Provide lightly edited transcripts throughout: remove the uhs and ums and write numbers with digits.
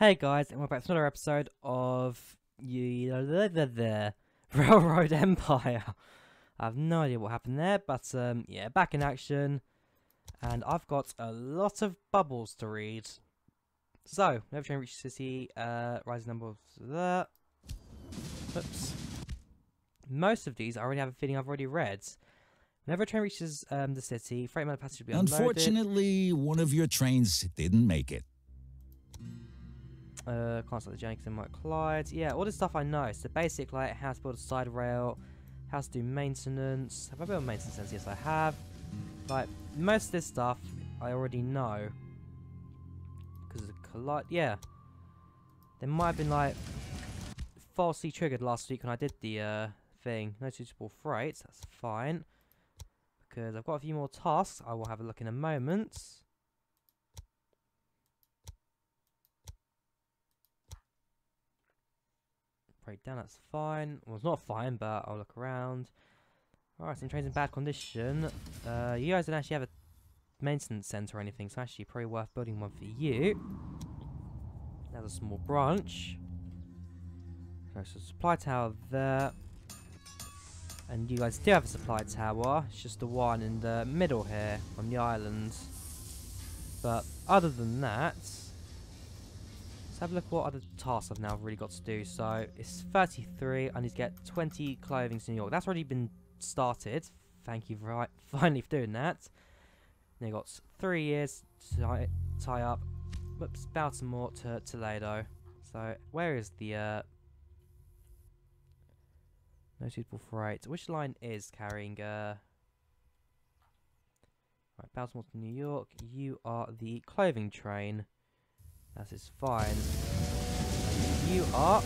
Hey guys, and welcome back to another episode of the Railroad Empire. I have no idea what happened there, but yeah, back in action, and I've got a lot of bubbles to read. So, never train reach city, rising number of that. Oops. Most of these I already have a feeling I've already read. Whenever a train reaches the city, freight mail passage will be unloaded. Unfortunately, one of your trains didn't make it. Can't start the journey because it might collide. Yeah, all this stuff I know. So basic, like how to build a side rail, how to do maintenance. Have I built maintenance? Yes, I have. Like most of this stuff I already know because of the collide. Yeah, there might have been like falsely triggered last week when I did the thing. No suitable freight. That's fine because I've got a few more tasks. I will have a look in a moment. Breakdown, that's fine. Well, it's not fine, but I'll look around. Alright, some trains in bad condition. You guys don't actually have a maintenance centre or anything, so actually probably worth building one for you. There's a small branch. Okay, so supply tower there. And you guys do have a supply tower. It's just the one in the middle here on the island. But other than that, have a look at what other tasks I've now really got to do. So it's 33. I need to get 20 clothing to New York. That's already been started. Thank you for finally for doing that. Then you got 3 years to tie up. Whoops, Baltimore to Toledo. So where is the no suitable freight? Which line is carrying right, Baltimore to New York? You are the clothing train. That is fine. You are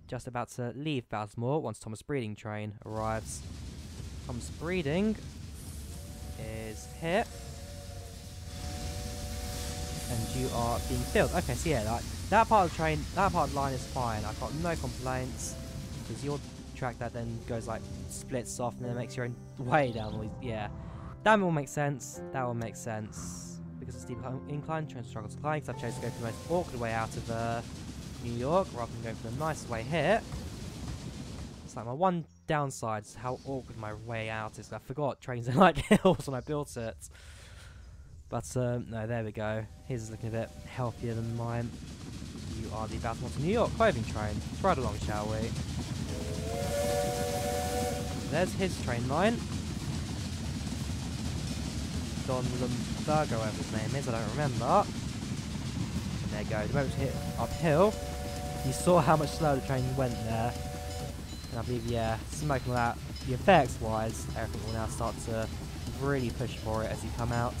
just about to leave Baltimore once Thomas Breeding train arrives. Thomas Breeding is here. And you are being filled. Okay, so yeah, that part of the train, that part of the line is fine. I've got no complaints. Because your track that then goes like, splits off and then makes your own way down. Yeah, that will make sense. That will make sense. Because of steep incline, trains struggle to climb, because I've chosen to go for the most awkward way out of New York, rather than going for the nice way here. It's like my one downside is how awkward my way out is. I forgot trains are like hills when I built it. But, no, there we go. His is looking a bit healthier than mine. You are the Baltimore to New York clothing train. Let's ride along, shall we? There's his train line. Don Lumbergo, whatever his name is, I don't remember. There you go, the moment to hit uphill, you saw how much slower the train went there. And I believe, yeah, smoking that, the effects wise, everything will now start to really push for it as you come out.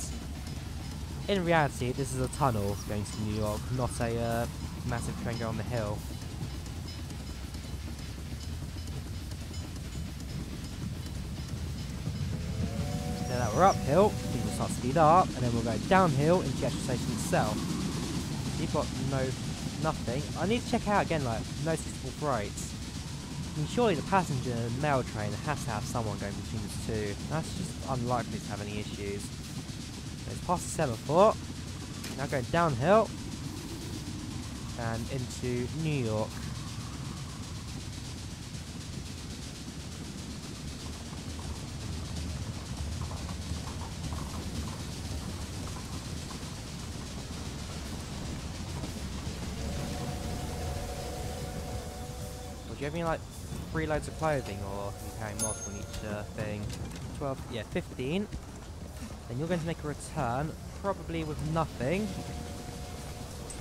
In reality, this is a tunnel going to New York, not a massive train going on the hill. Now that we're uphill, things will start to speed up, and then we'll go downhill into the actual station itself. You've got nothing. I need to check out again, like, no suitable freights. I mean, surely the passenger mail train has to have someone going between the two. That's just unlikely to have any issues. So it's past the semaphore. Now going downhill and into New York. Do you have any like 3 loads of clothing, or are you carrying multiple in each thing? 12, yeah, 15. Then you're going to make a return, probably with nothing.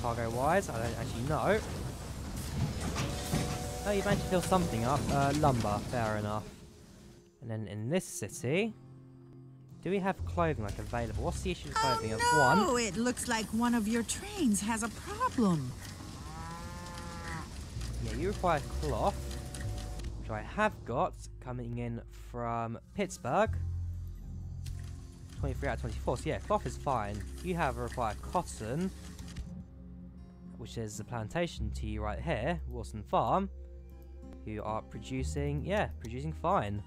Cargo wise, I don't actually know. Oh, you managed to fill something up. Lumber, fair enough. And then in this city, do we have clothing like available? What's the issue with clothing? Oh, it looks like one of your trains has a problem. Yeah, you require cloth, which I have got coming in from Pittsburgh. 23 out of 24, so yeah, cloth is fine. You have required cotton, which is a plantation to you right here, Wilson Farm, who are producing, yeah, producing fine.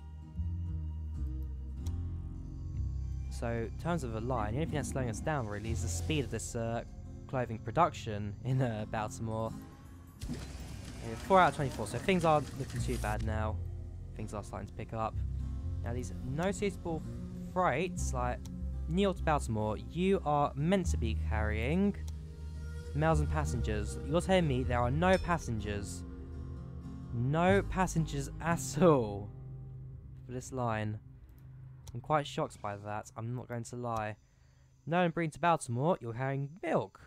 So, in terms of a line, the only thing that's slowing us down really is the speed of this clothing production in Baltimore. 4 out of 24, so things aren't looking too bad now. Things are starting to pick up. Now these no suitable freights, like New York to Baltimore, you are meant to be carrying mails and passengers. You're telling me there are no passengers. No passengers at all for this line. I'm quite shocked by that, I'm not going to lie. No, and bring to Baltimore, you're carrying milk.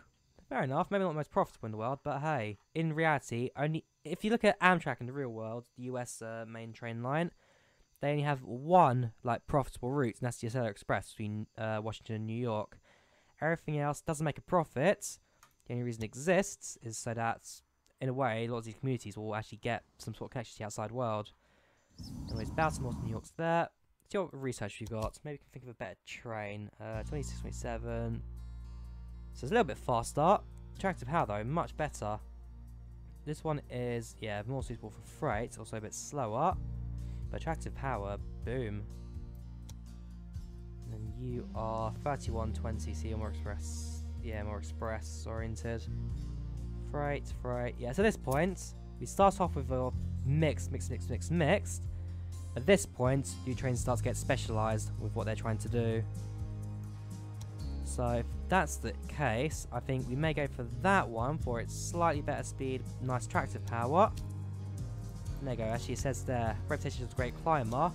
Fair enough, maybe not the most profitable in the world, but hey, in reality, only if you look at Amtrak in the real world, the US main train line, they only have one like profitable route, and that's the Acela Express between Washington and New York. Everything else doesn't make a profit. The only reason it exists is so that, in a way, a lot of these communities will actually get some sort of connection to the outside world. Anyways, Baltimore to New York's there. See what research we've got. Maybe we can think of a better train. 26, 27. So it's a little bit faster. Attractive power though, much better. This one is, yeah, more suitable for freight, also a bit slower. But attractive power, boom. And then you are 3120, so you're more express. Yeah, more express oriented. Freight. Yeah, so at this point, we start off with a mixed. At this point, new trains start to get specialised with what they're trying to do. So if that's the case, I think we may go for that one for its slightly better speed, nice attractive power. And there you go, actually it says there, reputation as a great climber.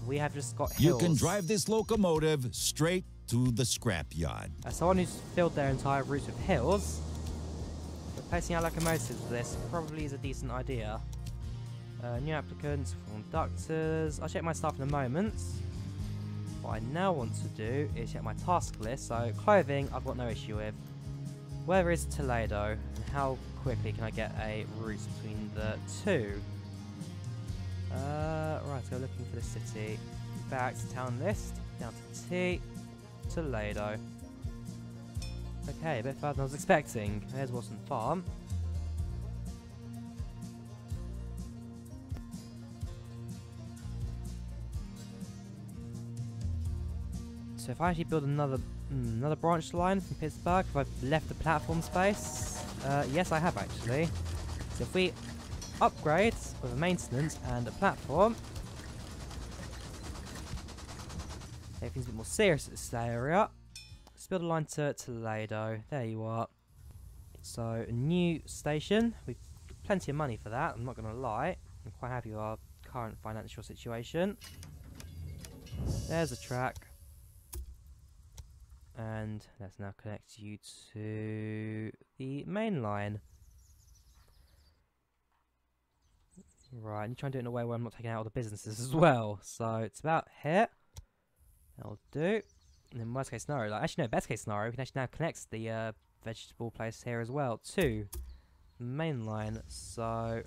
We have just got hills. You can drive this locomotive straight to the scrapyard. As someone who's filled their entire route with hills, replacing our locomotives with this probably is a decent idea. New applicants, conductors. I'll check my stuff in a moment. What I now want to do is check my task list. So clothing, I've got no issue with. Where is Toledo? And how quickly can I get a route between the two? Right, so looking for the city. Back to town list. Down to T. Toledo. Okay, a bit further than I was expecting. There's Watson Farm. So if I actually build another branch line from Pittsburgh, if I've left the platform space, yes I have actually. So if we upgrade with a maintenance and a platform, everything's a bit more serious at this area. Let's build a line to Toledo. There you are. So a new station. We've got plenty of money for that, I'm not going to lie. I'm quite happy with our current financial situation. There's a track. And let's now connect you to the main line. Right, and try and do it in a way where I'm not taking out all the businesses as well. So it's about here. That'll do. And then worst case scenario, like actually no, best case scenario, we can actually now connect the vegetable place here as well to the main line. So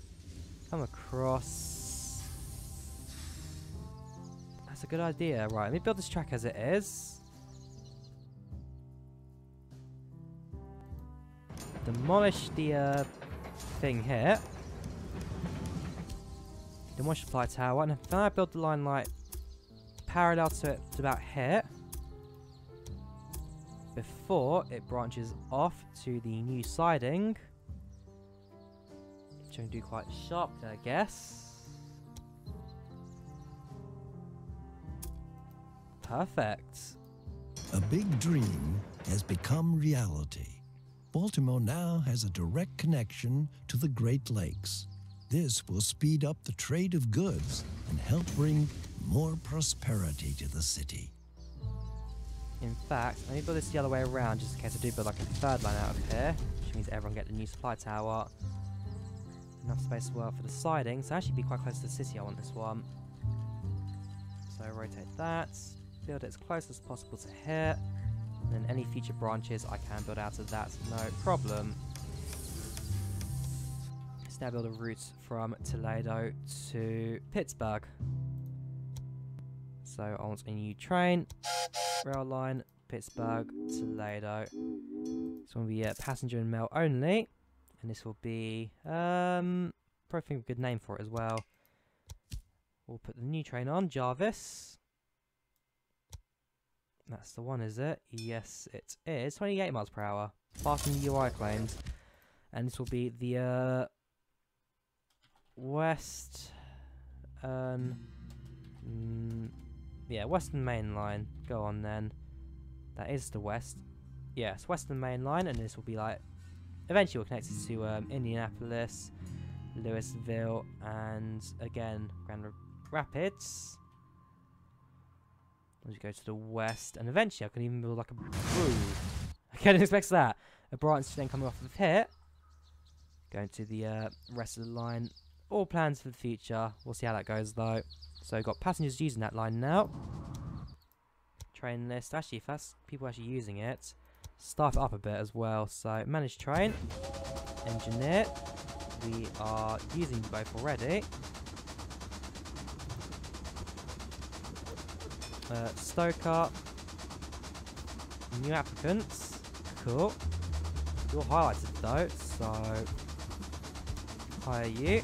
come across. That's a good idea. Right, let me build this track as it is. Demolish the thing here. Demolish the supply tower, and then I build the line like parallel to it to about here before it branches off to the new siding, which I can do quite sharply, I guess. Perfect. A big dream has become reality. Baltimore now has a direct connection to the Great Lakes. This will speed up the trade of goods and help bring more prosperity to the city. In fact, let me build this the other way around just in case I do build like a third line out of here, which means everyone get the new supply tower. Enough space as well for the siding, so actually be quite close to the city. I want this one. So rotate that, build it as close as possible to here. And then any future branches I can build out of that, no problem. Let's now build a route from Toledo to Pittsburgh. So I want a new train, rail line, Pittsburgh, Toledo. This one will be passenger and mail only. And this will be, probably think of a good name for it as well. We'll put the new train on, Jarvis. That's the one, is it? Yes, it is. 28 miles per hour. passing the UI claims. And this will be the yeah, Western Main Line. Go on then. That is the west. Yes, Western Main Line, and this will be like eventually we'll connect it to Indianapolis, Louisville, and again Grand Rapids. As you go to the west, and eventually I can even build like a I didn't expect that. A branch then coming off of here, going to the rest of the line. All plans for the future. We'll see how that goes though. So we've got passengers using that line now. Train list. Actually, if that's people actually using it, staff it up a bit as well. So manage train, engineer. We are using both already. Stoker. New applicants. Cool. You're highlighted though, so hire you.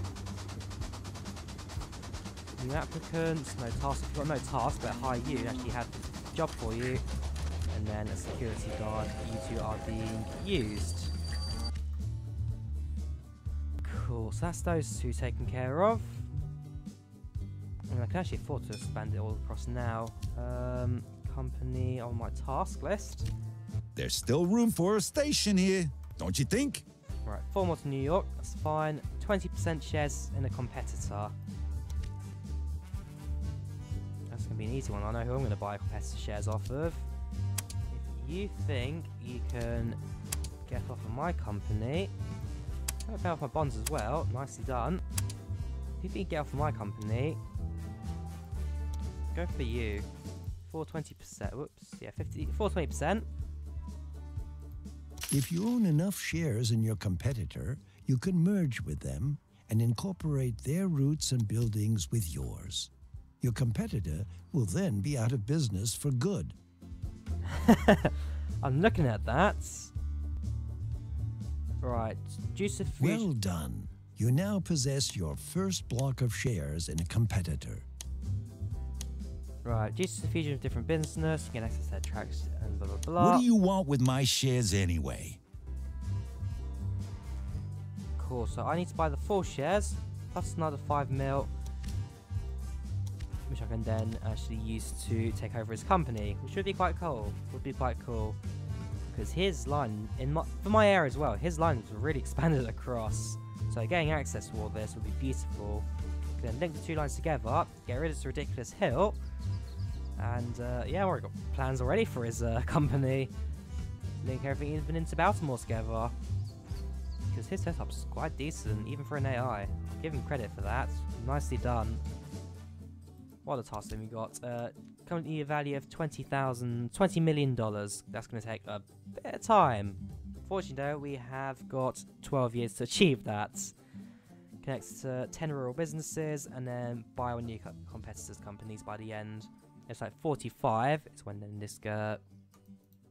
New applicants, no task. If you've got no task, but hire you and actually have the job for you. And then a security guard. You two are being used. Cool, so that's those two taken care of. And I can actually afford to expand it all across now. Company on my task list. There's still room for a station here, don't you think? Right, 4 more to New York, that's fine. 20% shares in a competitor. That's going to be an easy one. I know who I'm going to buy competitor shares off of. If you think you can get off of my company, I'm going to pay off my bonds as well. Nicely done. If you think you can get off of my company, go for you. 420%. Whoops. Yeah, 420%. If you own enough shares in your competitor, you can merge with them and incorporate their routes and buildings with yours. Your competitor will then be out of business for good. I'm looking at that. Right. Juice of Well done. You now possess your first block of shares in a competitor. Right, due to the fusion of different business, you can access their tracks and blah blah blah. What do you want with my shares anyway? Cool, so I need to buy the 4 shares, plus another 5 mil, which I can then actually use to take over his company, which would be quite cool. Because his line, for my area as well, his line was really expanded across. So getting access to all this would be beautiful. Then link the 2 lines together, get rid of this ridiculous hill. And yeah, I've already got plans already for his company. Link everything even into Baltimore together. Because his setup's quite decent, even for an AI. I'll give him credit for that. Nicely done. What other tasks have we got? Currently a value of $20 million. That's going to take a bit of time. Fortunately though, we have got 12 years to achieve that. Connects to 10 rural businesses and then buy one new competitors' companies by the end. It's like 45. It's when then this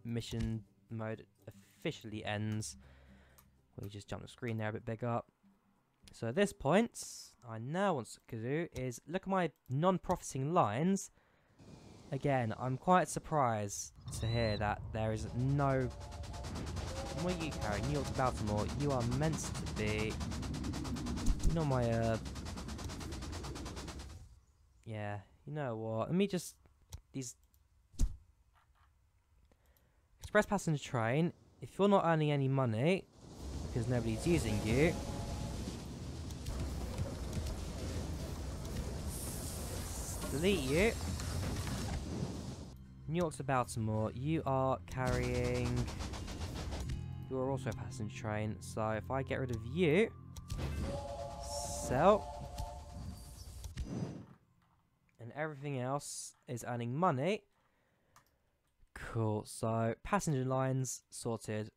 mission mode officially ends. We just jump the screen there a bit bigger. So at this point, I now want to do is look at my non-profiting lines. Again, I'm quite surprised to hear that there is no... What are you carrying? New York to Baltimore. You are meant to be... You know my... Yeah, you know what? Let me just... These... Express passenger train. If you're not earning any money, because nobody's using you... Delete you. New York to Baltimore. You are carrying... You are also a passenger train. So if I get rid of you... Sell. And everything else is earning money. Cool. So passenger lines sorted.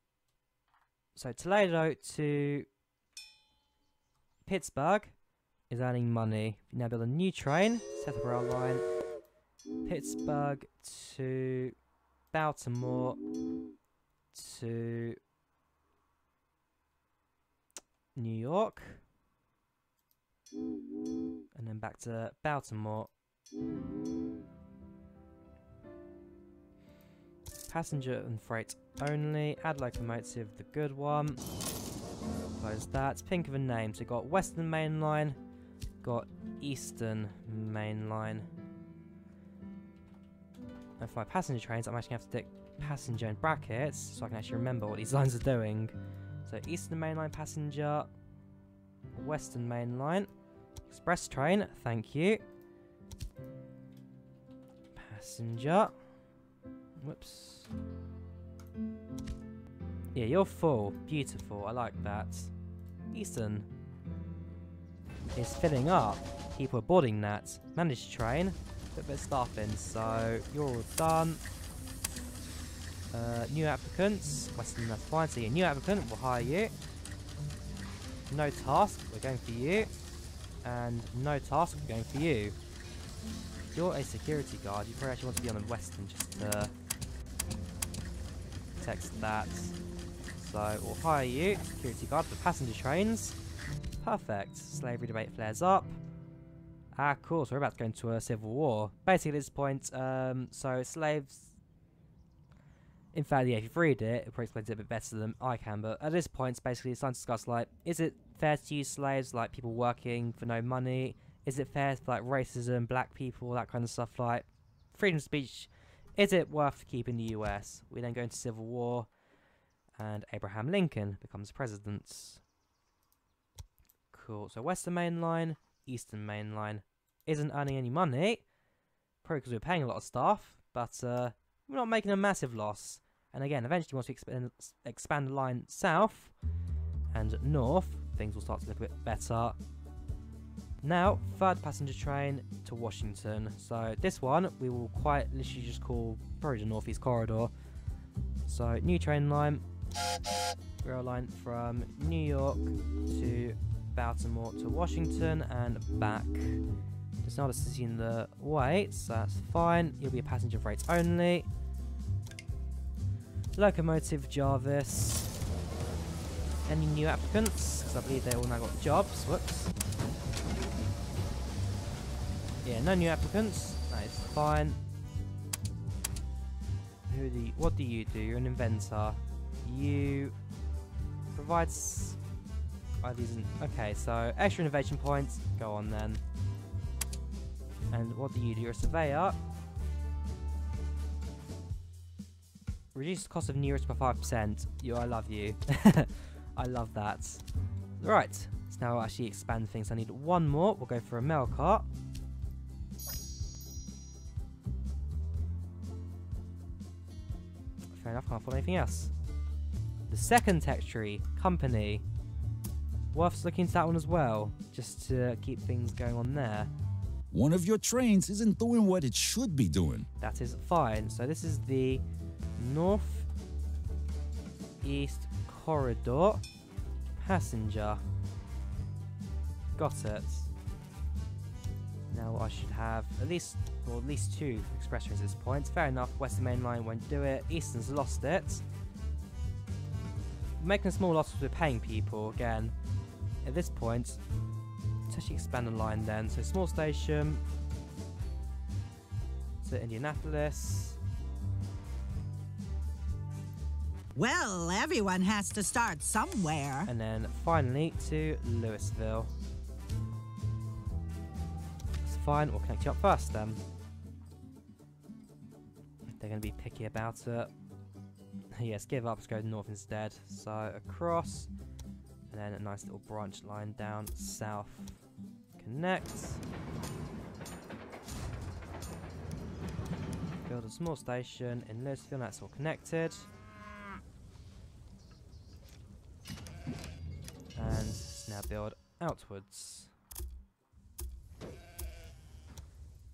So Toledo to Pittsburgh is earning money. Now build a new train. Set up a rail line. Pittsburgh to Baltimore to New York. And then back to Baltimore. passenger and freight only. Add locomotive, the good one. Close that. Think of a name. So got Western Main Line, got Eastern Main Line. And for my passenger trains, I'm actually going to have to stick passenger in brackets so I can actually remember what these lines are doing. So Eastern Main Line passenger, Western Main Line, express train, thank you. Passenger. Whoops. Yeah, you're full. Beautiful. I like that. Eastern is filling up. People are boarding that. Managed train. Put a bit of staff in. So you're all done. New applicants. Western, that's fine. So yeah, new applicant. We'll hire you. No task. We're going for you. And no task. We're going for you. You're a security guard. You probably actually want to be on the Western just to text that. So we'll hire you, security guard for passenger trains. Perfect. Slavery debate flares up. Ah, cool. So we're about to go into a civil war. Basically, at this point, so slaves. In fact, yeah, if you read it, it probably explains it a bit better than I can. But at this point, it's basically it's time to discuss like, is it fair to use slaves, like people working for no money? Is it fair for like racism, black people, that kind of stuff? Like freedom of speech. Is it worth keeping the US? We then go into civil war. And Abraham Lincoln becomes president. Cool. So Western Main Line, Eastern Main Line isn't earning any money. Probably because we're paying a lot of staff, but we're not making a massive loss. And again, eventually once we expand the line south and north, things will start to look a bit better. Now, third passenger train to Washington. So this one we will quite literally just call probably the Northeast Corridor. So new train line. Rail line from New York to Baltimore to Washington and back. There's not a city in the way, so that's fine. You'll be a passenger freight only. Locomotive Jarvis. Any new applicants? Because I believe they all now got jobs. Whoops. Yeah, no new applicants. That is fine. What do you do? You're an inventor. You provide okay, so extra innovation points, go on then. And what do? You're a surveyor. Reduce the cost of new routes by 5%. I love you. I love that. Right, so now I'll actually expand things. I need one more. We'll go for a mail cart. Fair enough, can't afford anything else. The second tech tree company. Worth looking into that one as well, just to keep things going on there. One of your trains isn't doing what it should be doing. That is fine. So this is the North East Corridor passenger. Got it. Now I should have at least 2 express trains at this point. Fair enough. Western Main Line won't do it. Eastern's lost it. Making a small loss because we're paying people again. At this point, let's actually expand the line then. So small station to Indianapolis. Well, everyone has to start somewhere. And then finally to Louisville. That's fine, we'll connect you up first then. They're going to be picky about it. Yes, give up, let's go north instead. So across, and then a nice little branch line down south. Connect. Build a small station in Louisville, that's all connected. And now build outwards.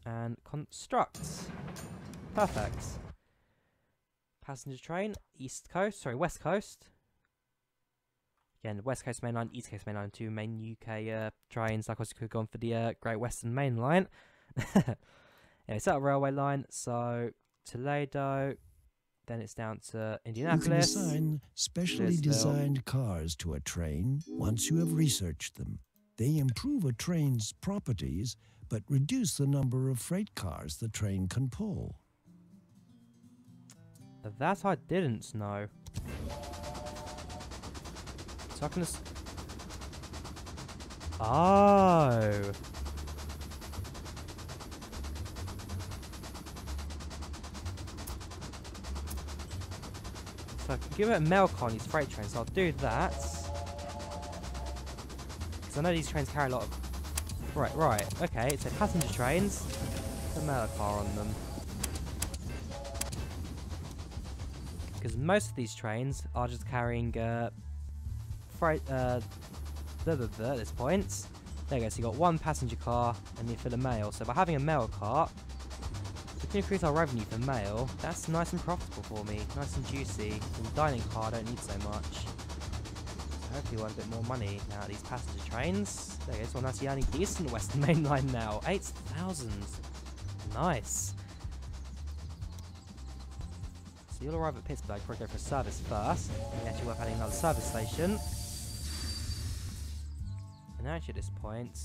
And construct. Perfect. Passenger train, West Coast. Again, West Coast Main Line, East Coast Main Line, 2 main UK trains. Like I could have gone for the Great Western Main Line. Yeah, it's that railway line, so Toledo, then it's down to Indianapolis. You can assign specially Louisville. designed cars to a train once you have researched them. They improve a train's properties, but reduce the number of freight cars the train can pull. That I didn't know. So I can just... Oh! So I can give it a mail car on these freight trains, so I'll do that. Because I know these trains carry a lot of... Right, okay, so passenger trains, put a mail car on them. Because most of these trains are just carrying freight, at this point. There you go, so you got one passenger car and you fill a mail. So by having a mail cart, we can increase our revenue for mail. That's nice and profitable for me, nice and juicy. And the dining car I don't need so much. So hopefully we'll have a bit more money now at these passenger trains. There you go, this one actually only decent Western Main Line now. 8,000. Nice. So you'll arrive at Pittsburgh, probably go for a service first. And actually worth adding another service station. And actually at this point,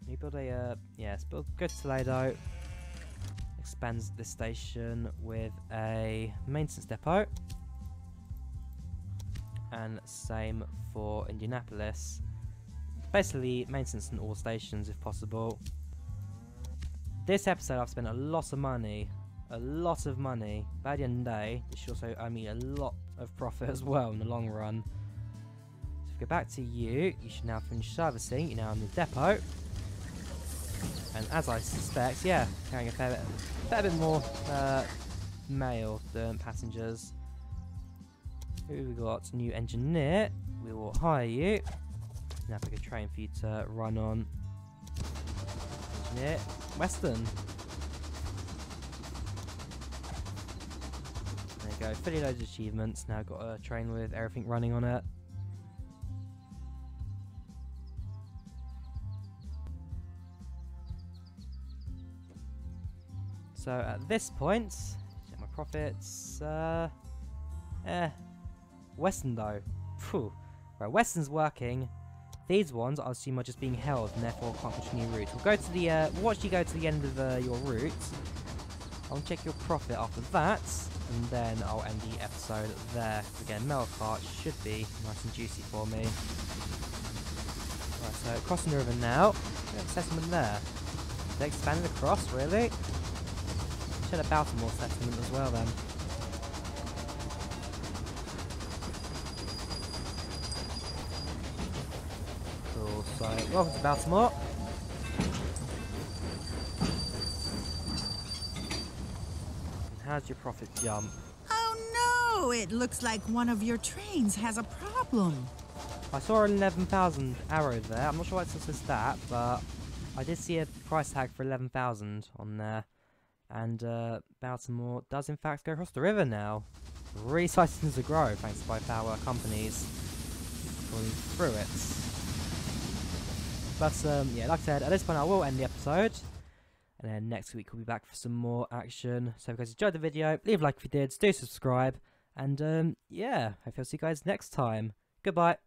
we build a, go to Toledo, expands this station with a maintenance depot, and same for Indianapolis. Basically, maintenance in all stations if possible. This episode I've spent a lot of money, but at the end of the day, this should also owe me a lot of profit as well in the long run. Go back to you should now finish servicing, you're now in the depot. And as I suspect, yeah, carrying a fair bit more mail than passengers. Who we got? New engineer. We will hire you. Now pick a train for you to run on. Engineer. Western. There you go, fully loaded achievements. Now got a train with everything running on it. So at this point, check my profits. Western though. Phew. Right, Western's working. These ones I assume are just being held and therefore can't continue route. We'll go to the we'll actually go to the end of your route. I'll check your profit after that, and then I'll end the episode there. Again, mail cart should be nice and juicy for me. Right, so crossing the river now. We have a settlement there. They expanded across, really? Should have Baltimore settlement as well then. Cool, so welcome to Baltimore. And how's your profit jump? Oh no! It looks like one of your trains has a problem. I saw an 11,000 arrow there. I'm not sure why it says that, but I did see a price tag for 11,000 on there. And Baltimore does in fact go across the river now. Really starting to grow thanks to by power companies going through it. But yeah, like I said, at this point I will end the episode. And then next week we'll be back for some more action. So if you guys enjoyed the video, leave a like if you did, do subscribe. And yeah, hopefully I'll see you guys next time. Goodbye.